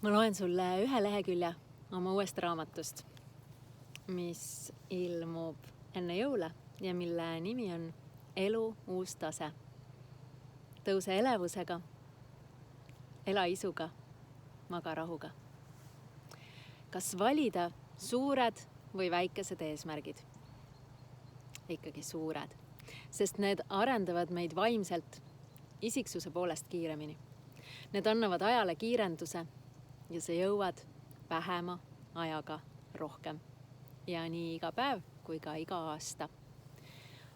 Ma loen sulle ühe lehekülje oma uuest raamatust, mis ilmub enne jõule ja mille nimi on Elu uus tase. Tõuse elevusega, ela isuga, maga rahuga. Kas valida suured või väikesed eesmärgid? Ikkagi suured, sest need arendavad meid vaimselt isiksuse poolest kiiremini. Need annavad ajale kiirenduse ja sa jõuad vähema ajaga rohkem. Ja nii iga päev kui ka iga aasta.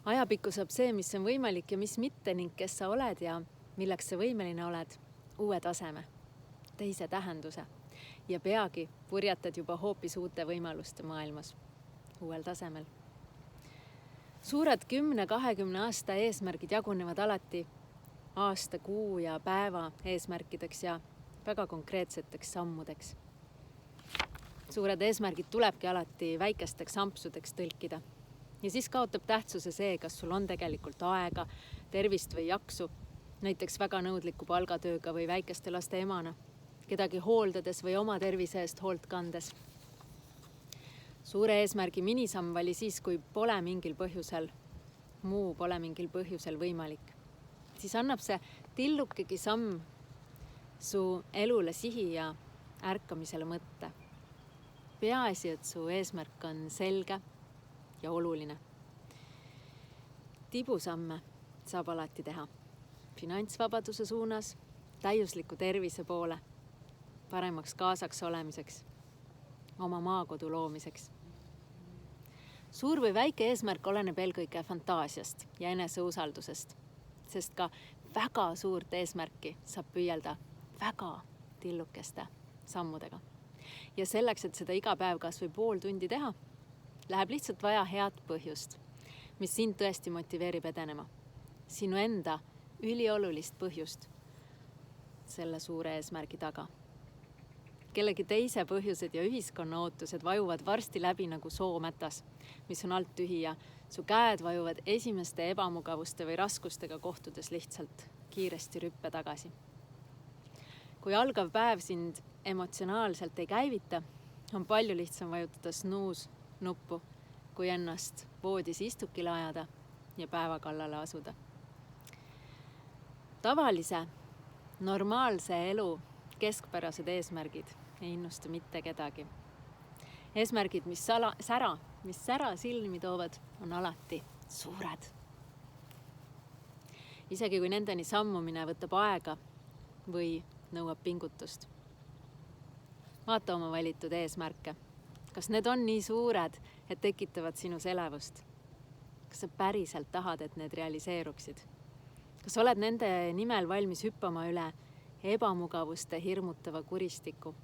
Ajapikku saab see, mis on võimalik ja mis mitte ning kes sa oled ja milleks sa võimeline oled, uue taseme, teise tähenduse. Ja peagi purjetad juba hoopis uute võimaluste maailmas, uuel tasemel. Suured 10-20 aasta eesmärgid jagunevad alati aasta, kuu ja päeva eesmärkideks ja väga konkreetseteks sammudeks. Suured eesmärgid tulebki alati väikesteks ampsudeks tõlkida. Ja siis kaotab tähtsuse see, kas sul on tegelikult aega, tervist või jaksu, näiteks väga nõudliku palgatööga või väikeste laste emana, kedagi hooldades või oma tervise eest hoolt kandes. Suure eesmärgi minisamm vali siis, kui pole mingil põhjusel võimalik. Siis annab see tillukegi samm su elule sihi ja ärkamisele mõtte. Peaasi, et su eesmärk on selge ja oluline. Tibusamme saab alati teha. Finantsvabaduse suunas, täiusliku tervise poole, paremaks kaasaks olemiseks, oma maakodu loomiseks. Suur või väike eesmärk oleneb eelkõige fantaasiast ja eneseusaldusest, sest ka väga suurt eesmärki saab püüelda väga tillukeste sammudega. Ja selleks, et seda iga päev kas või pool tundi teha, läheb lihtsalt vaja head põhjust, mis sind tõesti motiveerib edenema. Sinu enda üliolulist põhjust selle suure eesmärgi taga. Kellegi teise põhjused ja ühiskonna ootused vajuvad varsti läbi nagu soomätas, mis on alt tühi ja su käed vajuvad esimeste ebamugavuste või raskustega kohtudes lihtsalt kiiresti rüppe tagasi. Kui algav päev sind emotsionaalselt ei käivita, on palju lihtsam vajutada snooze-nuppu, kui ennast voodis istukile ajada ja päeva kallale asuda. Tavalise, normaalse elu keskpärased eesmärgid ei innusta mitte kedagi. Eesmärgid, mis sära silmi toovad, on alati suured. Isegi kui nendeni sammumine võtab aega või nõuab pingutust. Vaata oma valitud eesmärke. Kas need on nii suured, et tekitavad sinus elevust? Kas sa päriselt tahad, et need realiseeruksid? Kas oled nende nimel valmis hüppama üle ebamugavuste hirmutava kuristiku